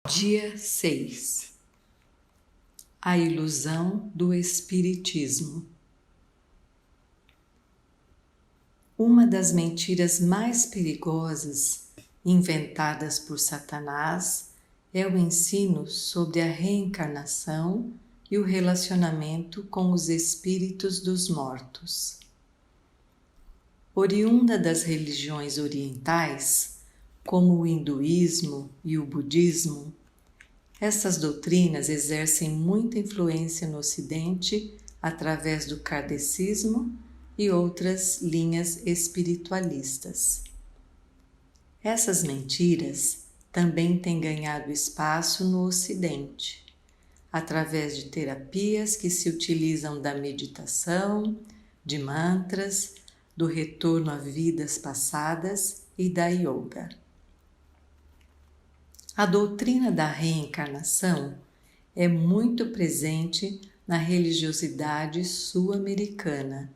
Dia 6. A ilusão do Espiritismo. Uma das mentiras mais perigosas inventadas por Satanás é o ensino sobre a reencarnação e o relacionamento com os espíritos dos mortos. Oriunda das religiões orientais, como o hinduísmo e o budismo, essas doutrinas exercem muita influência no Ocidente através do kardecismo e outras linhas espiritualistas. Essas mentiras também têm ganhado espaço no Ocidente, através de terapias que se utilizam da meditação, de mantras, do retorno a vidas passadas e da yoga. A doutrina da reencarnação é muito presente na religiosidade sul-americana,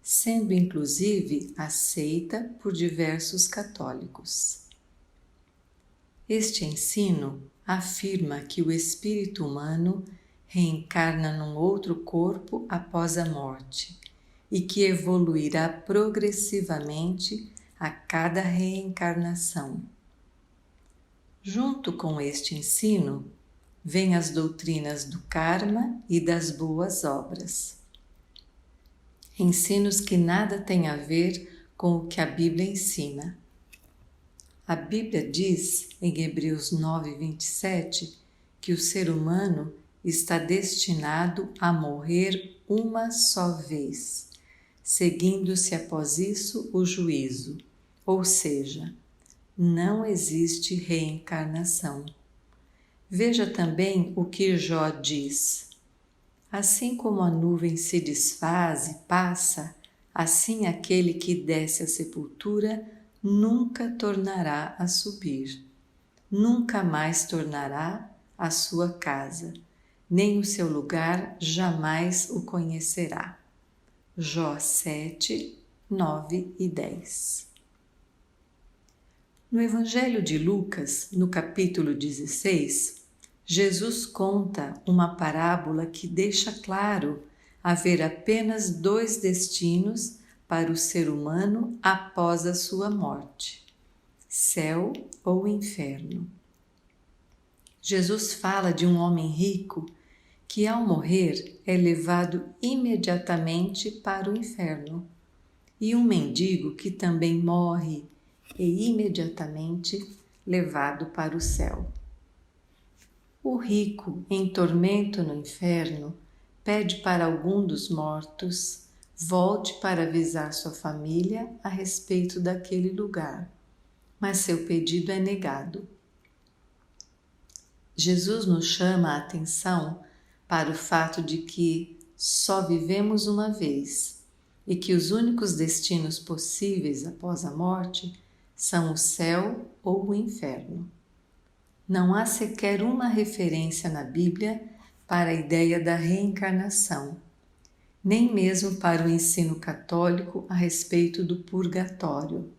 sendo inclusive aceita por diversos católicos. Este ensino afirma que o espírito humano reencarna num outro corpo após a morte e que evoluirá progressivamente a cada reencarnação. Junto com este ensino, vêm as doutrinas do karma e das boas obras. Ensinos que nada têm a ver com o que a Bíblia ensina. A Bíblia diz, em Hebreus 9:27, que o ser humano está destinado a morrer uma só vez, seguindo-se após isso o juízo, ou seja, não existe reencarnação. Veja também o que Jó diz. Assim como a nuvem se desfaz e passa, assim aquele que desce à sepultura nunca tornará a subir. Nunca mais tornará à sua casa, nem o seu lugar jamais o conhecerá. Jó 7, 9 e 10. No Evangelho de Lucas, no capítulo 16, Jesus conta uma parábola que deixa claro haver apenas dois destinos para o ser humano após a sua morte: céu ou inferno. Jesus fala de um homem rico que, ao morrer, é levado imediatamente para o inferno, e um mendigo que também morre e imediatamente levado para o céu. O rico, em tormento no inferno, pede para algum dos mortos volte para avisar sua família a respeito daquele lugar, mas seu pedido é negado. Jesus nos chama a atenção para o fato de que só vivemos uma vez e que os únicos destinos possíveis após a morte são o céu ou o inferno. Não há sequer uma referência na Bíblia para a ideia da reencarnação, nem mesmo para o ensino católico a respeito do purgatório.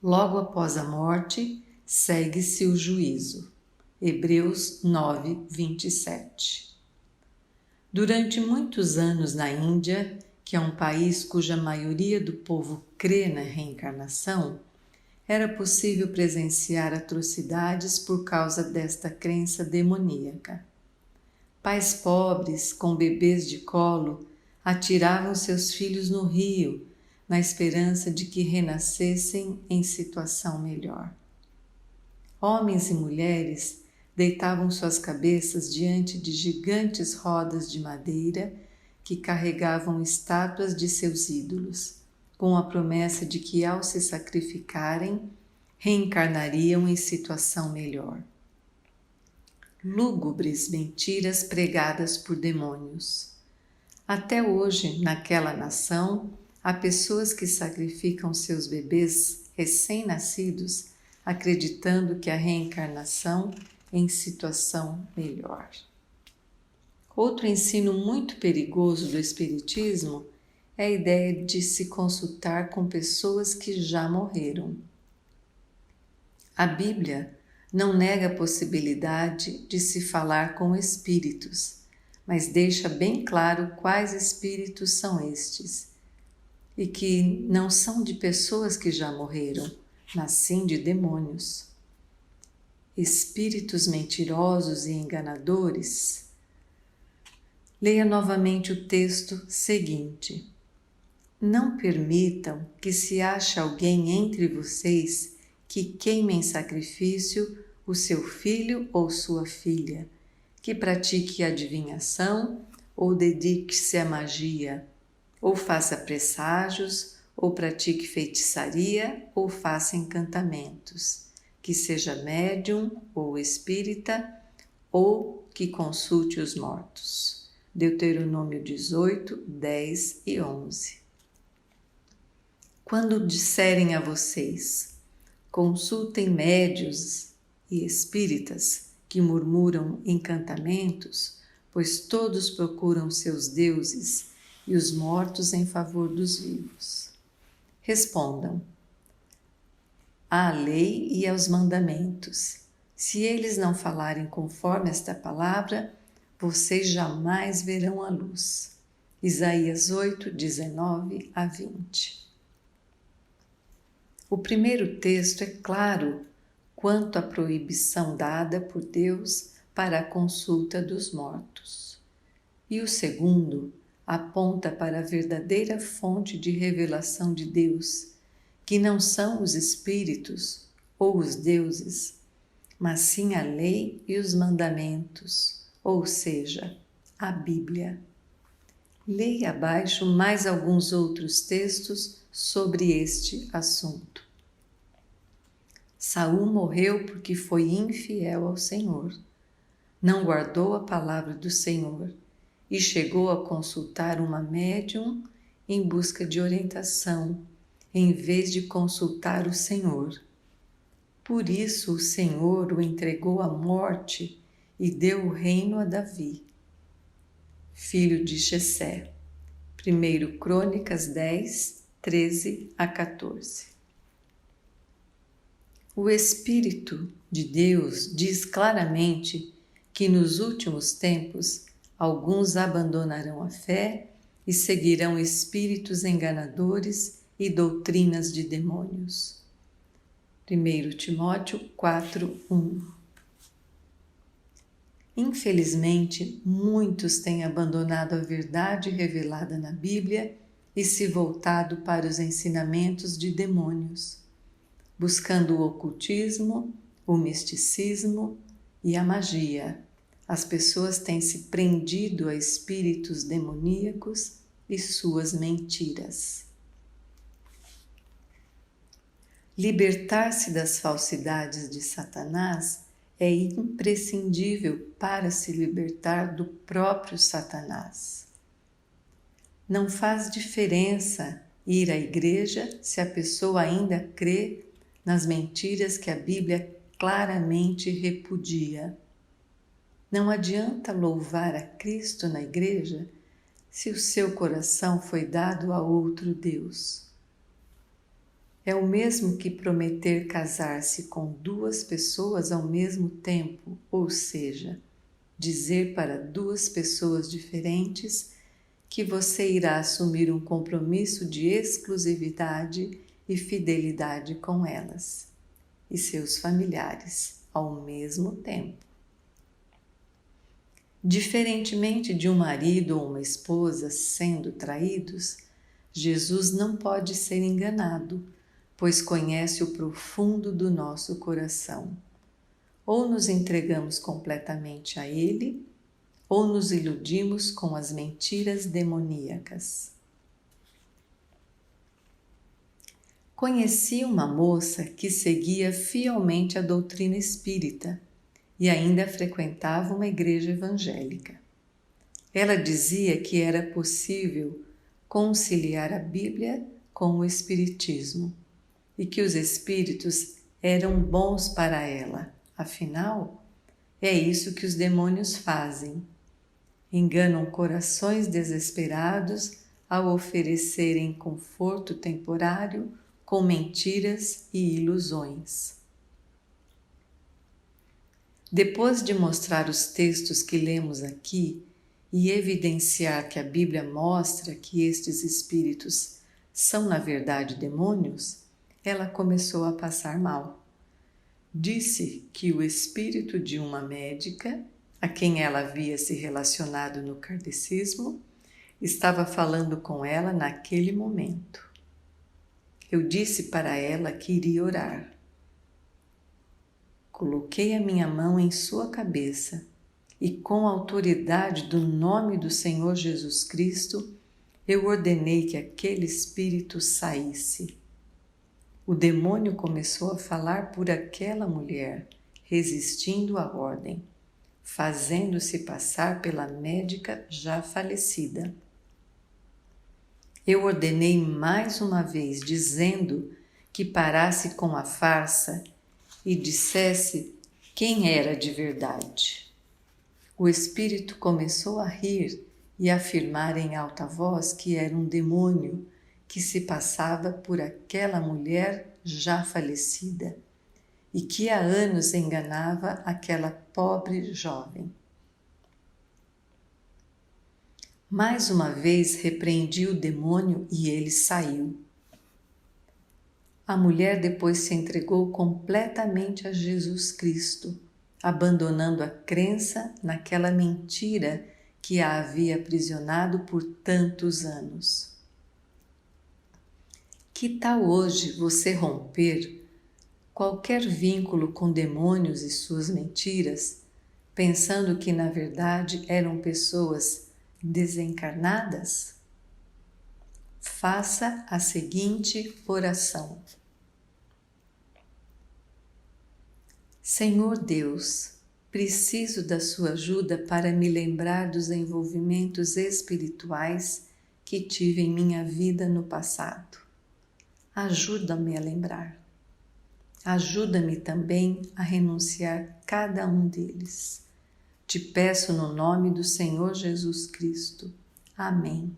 Logo após a morte, segue-se o juízo. Hebreus 9, 27. Durante muitos anos na Índia, que é um país cuja maioria do povo crê na reencarnação, era possível presenciar atrocidades por causa desta crença demoníaca. Pais pobres, com bebês de colo, atiravam seus filhos no rio, na esperança de que renascessem em situação melhor. Homens e mulheres deitavam suas cabeças diante de gigantes rodas de madeira que carregavam estátuas de seus ídolos, com a promessa de que, ao se sacrificarem, reencarnariam em situação melhor. Lúgubres mentiras pregadas por demônios. Até hoje, naquela nação, há pessoas que sacrificam seus bebês recém-nascidos, acreditando que a reencarnação é em situação melhor. Outro ensino muito perigoso do Espiritismo é a ideia de se consultar com pessoas que já morreram. A Bíblia não nega a possibilidade de se falar com espíritos, mas deixa bem claro quais espíritos são estes, e que não são de pessoas que já morreram, mas sim de demônios. Espíritos mentirosos e enganadores. Leia novamente o texto seguinte. Não permitam que se ache alguém entre vocês que queime em sacrifício o seu filho ou sua filha, que pratique adivinhação ou dedique-se à magia, ou faça presságios, ou pratique feitiçaria, ou faça encantamentos, que seja médium ou espírita, ou que consulte os mortos. Deuteronômio 18, 10 e 11. Quando disserem a vocês, consultem médios e espíritas que murmuram encantamentos, pois todos procuram seus deuses e os mortos em favor dos vivos. Respondam: à lei e aos mandamentos. Se eles não falarem conforme esta palavra, vocês jamais verão a luz. Isaías 8, 19 a 20. O primeiro texto é claro quanto à proibição dada por Deus para a consulta dos mortos. E o segundo aponta para a verdadeira fonte de revelação de Deus, que não são os espíritos ou os deuses, mas sim a lei e os mandamentos, ou seja, a Bíblia. Leia abaixo mais alguns outros textos sobre este assunto. Saul morreu porque foi infiel ao Senhor. Não guardou a palavra do Senhor e chegou a consultar uma médium em busca de orientação, em vez de consultar o Senhor. Por isso o Senhor o entregou à morte e deu o reino a Davi, filho de Jessé. 1 Crônicas 10, 13 a 14. O Espírito de Deus diz claramente que nos últimos tempos alguns abandonarão a fé e seguirão espíritos enganadores e doutrinas de demônios. 1 Timóteo 4, 1. Infelizmente, muitos têm abandonado a verdade revelada na Bíblia e se voltado para os ensinamentos de demônios, buscando o ocultismo, o misticismo e a magia. As pessoas têm se prendido a espíritos demoníacos e suas mentiras. Libertar-se das falsidades de Satanás é imprescindível para se libertar do próprio Satanás. Não faz diferença ir à igreja se a pessoa ainda crê nas mentiras que a Bíblia claramente repudia. Não adianta louvar a Cristo na igreja se o seu coração foi dado a outro Deus. É o mesmo que prometer casar-se com duas pessoas ao mesmo tempo, ou seja, dizer para duas pessoas diferentes que você irá assumir um compromisso de exclusividade e fidelidade com elas e seus familiares ao mesmo tempo. Diferentemente de um marido ou uma esposa sendo traídos, Jesus não pode ser enganado, pois conhece o profundo do nosso coração. Ou nos entregamos completamente a Ele, ou nos iludimos com as mentiras demoníacas. Conheci uma moça que seguia fielmente a doutrina espírita e ainda frequentava uma igreja evangélica. Ela dizia que era possível conciliar a Bíblia com o Espiritismo e que os espíritos eram bons para ela. Afinal, é isso que os demônios fazem. Enganam corações desesperados ao oferecerem conforto temporário com mentiras e ilusões. Depois de mostrar os textos que lemos aqui e evidenciar que a Bíblia mostra que estes espíritos são, na verdade, demônios, ela começou a passar mal. Disse que o espírito de uma médica, a quem ela havia se relacionado no kardecismo, estava falando com ela naquele momento. Eu disse para ela que iria orar. Coloquei a minha mão em sua cabeça e, com a autoridade do nome do Senhor Jesus Cristo, eu ordenei que aquele espírito saísse. O demônio começou a falar por aquela mulher, resistindo à ordem, fazendo-se passar pela médica já falecida. Eu ordenei mais uma vez, dizendo que parasse com a farsa e dissesse quem era de verdade. O espírito começou a rir e afirmar em alta voz que era um demônio que se passava por aquela mulher já falecida e que há anos enganava aquela pobre jovem. Mais uma vez repreendi o demônio e ele saiu. A mulher depois se entregou completamente a Jesus Cristo, abandonando a crença naquela mentira que a havia aprisionado por tantos anos. Que tal hoje você romper qualquer vínculo com demônios e suas mentiras, pensando que na verdade eram pessoas desencarnadas? Faça a seguinte oração. Senhor Deus, preciso da sua ajuda para me lembrar dos envolvimentos espirituais que tive em minha vida no passado. Ajuda-me a lembrar. Ajuda-me também a renunciar cada um deles. Te peço no nome do Senhor Jesus Cristo. Amém.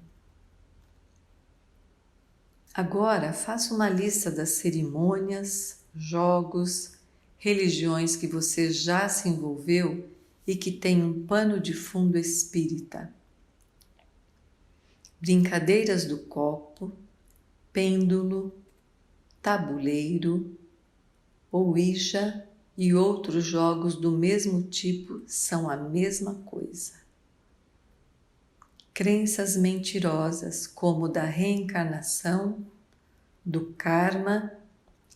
Agora faça uma lista das cerimônias, jogos, religiões que você já se envolveu e que tem um pano de fundo espírita. Brincadeiras do copo, pêndulo, tabuleiro, ouija e outros jogos do mesmo tipo são a mesma coisa. Crenças mentirosas como da reencarnação, do karma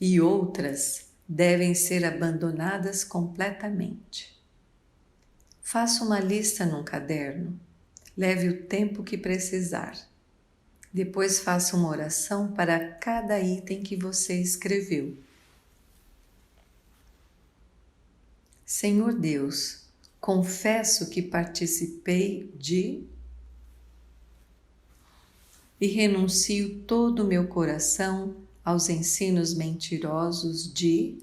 e outras devem ser abandonadas completamente. Faça uma lista num caderno, leve o tempo que precisar. Depois faça uma oração para cada item que você escreveu. Senhor Deus, confesso que participei de e renuncio todo o meu coração aos ensinos mentirosos de.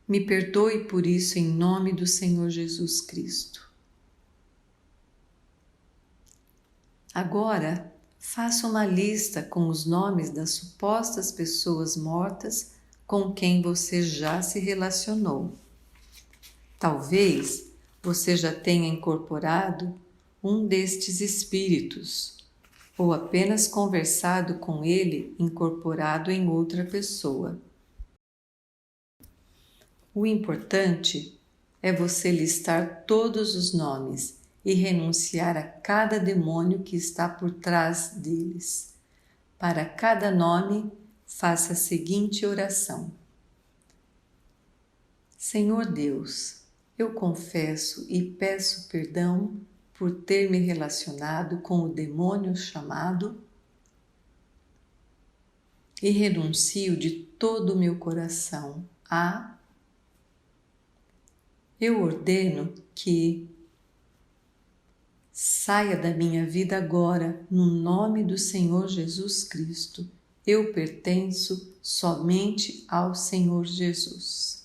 Me perdoe por isso em nome do Senhor Jesus Cristo. Agora, faça uma lista com os nomes das supostas pessoas mortas com quem você já se relacionou. Talvez você já tenha incorporado um destes espíritos, ou apenas conversado com ele incorporado em outra pessoa. O importante é você listar todos os nomes e renunciar a cada demônio que está por trás deles. Para cada nome, faça a seguinte oração. Senhor Deus, eu confesso e peço perdão por ter me relacionado com o demônio chamado e renuncio de todo o meu coração a. Eu ordeno que saia da minha vida agora, no nome do Senhor Jesus Cristo. Eu pertenço somente ao Senhor Jesus.